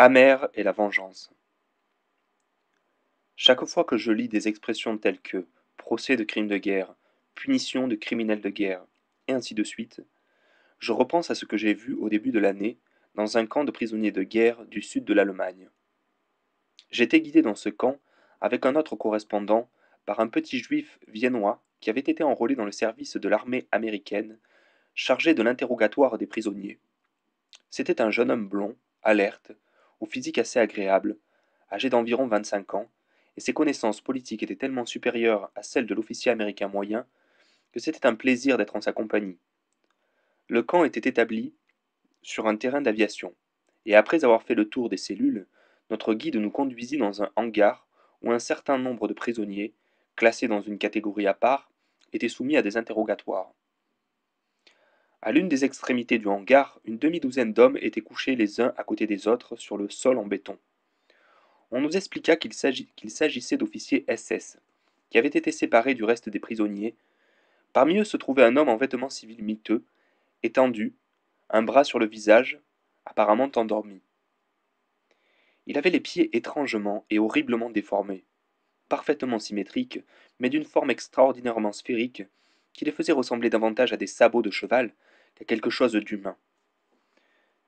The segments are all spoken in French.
Amère est la vengeance. Chaque fois que je lis des expressions telles que procès de crimes de guerre, punition de criminels de guerre, et ainsi de suite, je repense à ce que j'ai vu au début de l'année dans un camp de prisonniers de guerre du sud de l'Allemagne. J'étais guidé dans ce camp avec un autre correspondant par un petit juif viennois qui avait été enrôlé dans le service de l'armée américaine, chargé de l'interrogatoire des prisonniers. C'était un jeune homme blond, alerte, au physique assez agréable, âgé d'environ 25 ans, et ses connaissances politiques étaient tellement supérieures à celles de l'officier américain moyen que c'était un plaisir d'être en sa compagnie. Le camp était établi sur un terrain d'aviation, et après avoir fait le tour des cellules, notre guide nous conduisit dans un hangar où un certain nombre de prisonniers, classés dans une catégorie à part, étaient soumis à des interrogatoires. À l'une des extrémités du hangar, une demi-douzaine d'hommes étaient couchés les uns à côté des autres sur le sol en béton. On nous expliqua qu'il s'agissait d'officiers SS, qui avaient été séparés du reste des prisonniers. Parmi eux se trouvait un homme en vêtements civils miteux, étendu, un bras sur le visage, apparemment endormi. Il avait les pieds étrangement et horriblement déformés, parfaitement symétriques, mais d'une forme extraordinairement sphérique, qui les faisait ressembler davantage à des sabots de cheval qu'à quelque chose d'humain.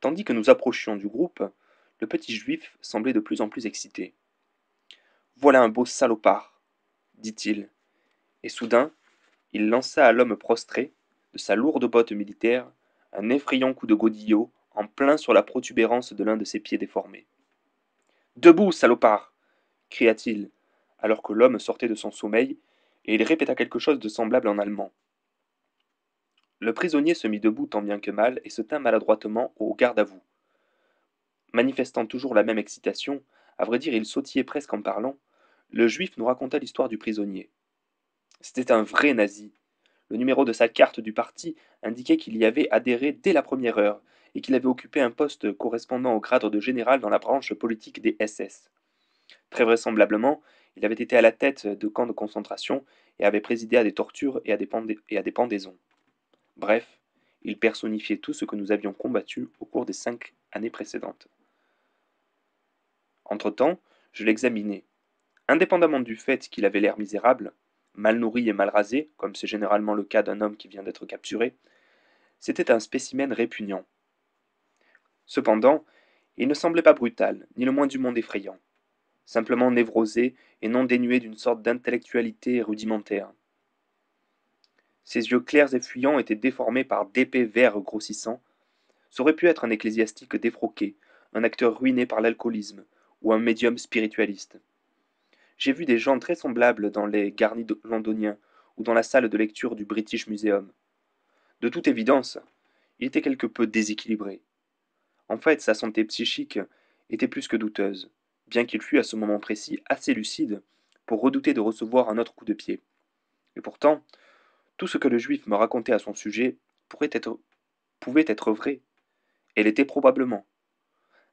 Tandis que nous approchions du groupe, le petit juif semblait de plus en plus excité. Voilà un beau salopard, dit-il, et soudain, il lança à l'homme prostré, de sa lourde botte militaire, un effrayant coup de godillot en plein sur la protubérance de l'un de ses pieds déformés. Debout, salopard cria-t-il, alors que l'homme sortait de son sommeil, et il répéta quelque chose de semblable en allemand. Le prisonnier se mit debout tant bien que mal et se tint maladroitement au garde-à-vous. Manifestant toujours la même excitation, à vrai dire il sautillait presque en parlant, le juif nous raconta l'histoire du prisonnier. C'était un vrai nazi. Le numéro de sa carte du parti indiquait qu'il y avait adhéré dès la première heure et qu'il avait occupé un poste correspondant au grade de général dans la branche politique des SS. Très vraisemblablement, il avait été à la tête de camps de concentration et avait présidé à des tortures et à des pendaisons. Bref, il personnifiait tout ce que nous avions combattu au cours des 5 années précédentes. Entre-temps, je l'examinais. Indépendamment du fait qu'il avait l'air misérable, mal nourri et mal rasé, comme c'est généralement le cas d'un homme qui vient d'être capturé, c'était un spécimen répugnant. Cependant, il ne semblait pas brutal, ni le moins du monde effrayant, simplement névrosé et non dénué d'une sorte d'intellectualité rudimentaire. Ses yeux clairs et fuyants étaient déformés par d'épais vers grossissants. Ça aurait pu être un ecclésiastique défroqué, un acteur ruiné par l'alcoolisme, ou un médium spiritualiste. J'ai vu des gens très semblables dans les garnis londoniens ou dans la salle de lecture du British Museum. De toute évidence, il était quelque peu déséquilibré. En fait, sa santé psychique était plus que douteuse, bien qu'il fût à ce moment précis assez lucide pour redouter de recevoir un autre coup de pied. Et pourtant, tout ce que le juif me racontait à son sujet pouvait être vrai, et l'était probablement.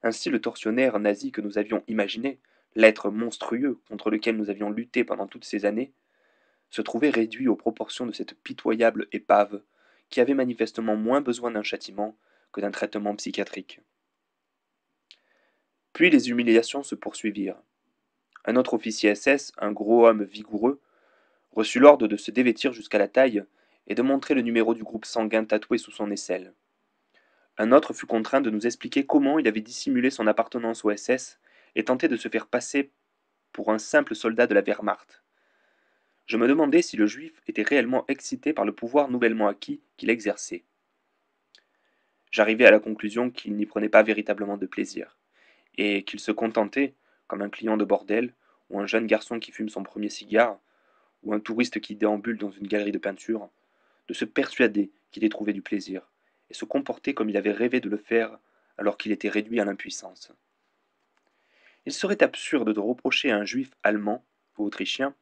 Ainsi, le tortionnaire nazi que nous avions imaginé, l'être monstrueux contre lequel nous avions lutté pendant toutes ces années, se trouvait réduit aux proportions de cette pitoyable épave qui avait manifestement moins besoin d'un châtiment que d'un traitement psychiatrique. Puis les humiliations se poursuivirent. Un autre officier SS, un gros homme vigoureux, reçut l'ordre de se dévêtir jusqu'à la taille et de montrer le numéro du groupe sanguin tatoué sous son aisselle. Un autre fut contraint de nous expliquer comment il avait dissimulé son appartenance au SS et tenté de se faire passer pour un simple soldat de la Wehrmacht. Je me demandais si le juif était réellement excité par le pouvoir nouvellement acquis qu'il exerçait. J'arrivai à la conclusion qu'il n'y prenait pas véritablement de plaisir, et qu'il se contentait, comme un client de bordel, ou un jeune garçon qui fume son premier cigare, ou un touriste qui déambule dans une galerie de peinture, de se persuader qu'il y trouvait du plaisir, et se comporter comme il avait rêvé de le faire alors qu'il était réduit à l'impuissance. Il serait absurde de reprocher à un juif allemand ou autrichien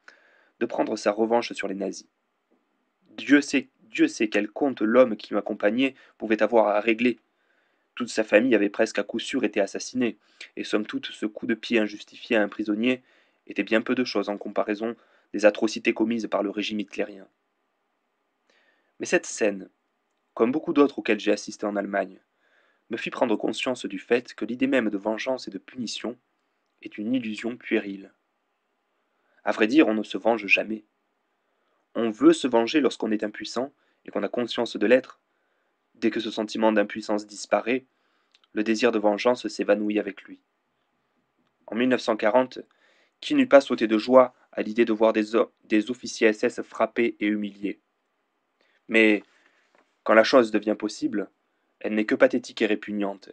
de prendre sa revanche sur les nazis. Dieu sait quel compte l'homme qui m'accompagnait pouvait avoir à régler. Toute sa famille avait presque à coup sûr été assassinée, et somme toute ce coup de pied injustifié à un prisonnier était bien peu de chose en comparaison des atrocités commises par le régime hitlérien. Mais cette scène, comme beaucoup d'autres auxquelles j'ai assisté en Allemagne, me fit prendre conscience du fait que l'idée même de vengeance et de punition est une illusion puérile. À vrai dire, on ne se venge jamais. On veut se venger lorsqu'on est impuissant et qu'on a conscience de l'être. Dès que ce sentiment d'impuissance disparaît, le désir de vengeance s'évanouit avec lui. En 1940, qui n'eût pas sauté de joie à l'idée de voir des officiers SS frappés et humiliés? Mais quand la chose devient possible, elle n'est que pathétique et répugnante.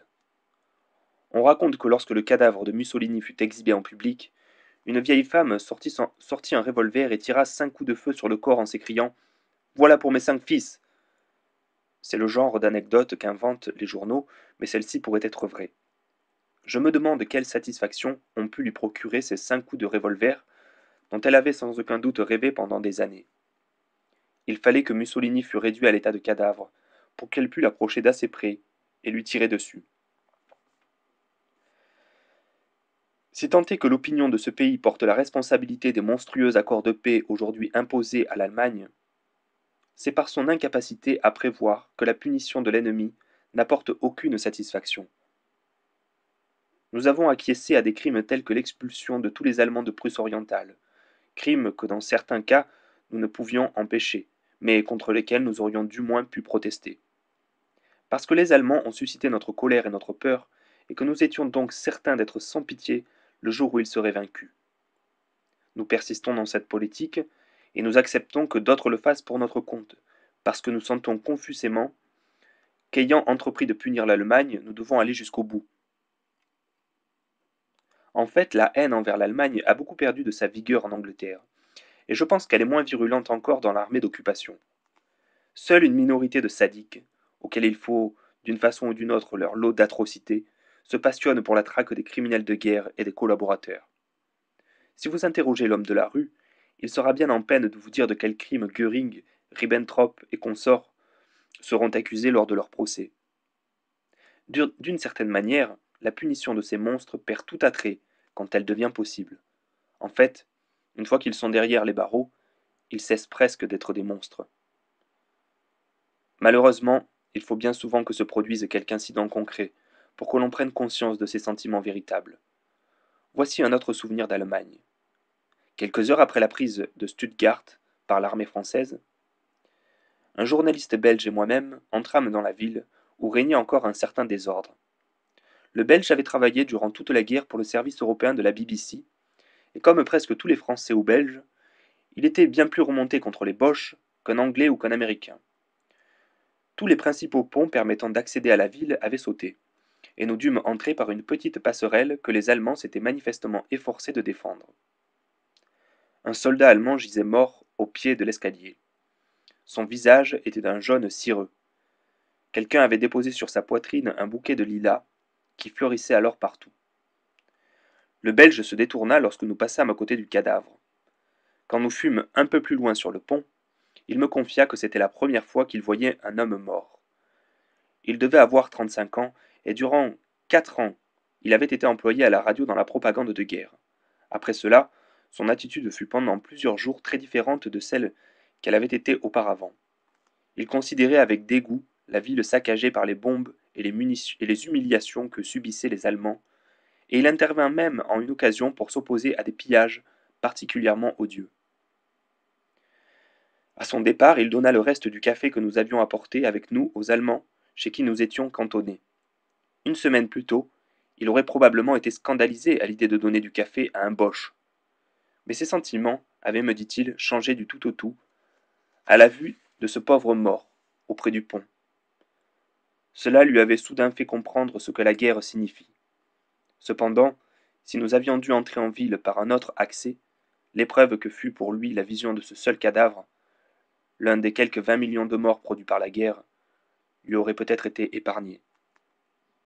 On raconte que lorsque le cadavre de Mussolini fut exhibé en public, une vieille femme sortit un revolver et tira 5 coups de feu sur le corps en s'écriant Voilà pour mes 5 fils. C'est le genre d'anecdote qu'inventent les journaux, mais celle-ci pourrait être vraie. Je me demande quelle satisfaction ont pu lui procurer ces 5 coups de revolver dont elle avait sans aucun doute rêvé pendant des années. Il fallait que Mussolini fût réduit à l'état de cadavre pour qu'elle pût l'approcher d'assez près et lui tirer dessus. Si tant est que l'opinion de ce pays porte la responsabilité des monstrueux accords de paix aujourd'hui imposés à l'Allemagne, c'est par son incapacité à prévoir que la punition de l'ennemi n'apporte aucune satisfaction. Nous avons acquiescé à des crimes tels que l'expulsion de tous les Allemands de Prusse orientale, crimes que dans certains cas nous ne pouvions empêcher, mais contre lesquels nous aurions du moins pu protester. Parce que les Allemands ont suscité notre colère et notre peur, et que nous étions donc certains d'être sans pitié le jour où ils seraient vaincus. Nous persistons dans cette politique, et nous acceptons que d'autres le fassent pour notre compte, parce que nous sentons confusément qu'ayant entrepris de punir l'Allemagne, nous devons aller jusqu'au bout. En fait, la haine envers l'Allemagne a beaucoup perdu de sa vigueur en Angleterre, et je pense qu'elle est moins virulente encore dans l'armée d'occupation. Seule une minorité de sadiques, auxquels il faut, d'une façon ou d'une autre, leur lot d'atrocités, se passionne pour la traque des criminels de guerre et des collaborateurs. Si vous interrogez l'homme de la rue, il sera bien en peine de vous dire de quels crimes Göring, Ribbentrop et consorts seront accusés lors de leur procès. D'une certaine manière, la punition de ces monstres perd tout attrait quand elle devient possible. En fait, une fois qu'ils sont derrière les barreaux, ils cessent presque d'être des monstres. Malheureusement, il faut bien souvent que se produise quelque incident concret pour que l'on prenne conscience de ses sentiments véritables. Voici un autre souvenir d'Allemagne. Quelques heures après la prise de Stuttgart par l'armée française, un journaliste belge et moi-même entrâmes dans la ville où régnait encore un certain désordre. Le Belge avait travaillé durant toute la guerre pour le service européen de la BBC, et comme presque tous les Français ou Belges, il était bien plus remonté contre les Boches qu'un Anglais ou qu'un Américain. Tous les principaux ponts permettant d'accéder à la ville avaient sauté, et nous dûmes entrer par une petite passerelle que les Allemands s'étaient manifestement efforcés de défendre. Un soldat allemand gisait mort au pied de l'escalier. Son visage était d'un jaune cireux. Quelqu'un avait déposé sur sa poitrine un bouquet de lilas qui fleurissait alors partout. Le Belge se détourna lorsque nous passâmes à côté du cadavre. Quand nous fûmes un peu plus loin sur le pont, il me confia que c'était la première fois qu'il voyait un homme mort. Il devait avoir 35 ans, et durant 4 ans, il avait été employé à la radio dans la propagande de guerre. Après cela, son attitude fut pendant plusieurs jours très différente de celle qu'elle avait été auparavant. Il considérait avec dégoût la ville saccagée par les bombes et les humiliations que subissaient les Allemands, et il intervint même en une occasion pour s'opposer à des pillages particulièrement odieux. À son départ, il donna le reste du café que nous avions apporté avec nous aux Allemands chez qui nous étions cantonnés. Une semaine plus tôt, il aurait probablement été scandalisé à l'idée de donner du café à un Boche. Mais ses sentiments avaient, me dit-il, changé du tout au tout, à la vue de ce pauvre mort, auprès du pont. Cela lui avait soudain fait comprendre ce que la guerre signifie. Cependant, si nous avions dû entrer en ville par un autre accès, l'épreuve que fut pour lui la vision de ce seul cadavre, l'un des quelques 20 millions de morts produits par la guerre, lui aurait peut-être été épargnée.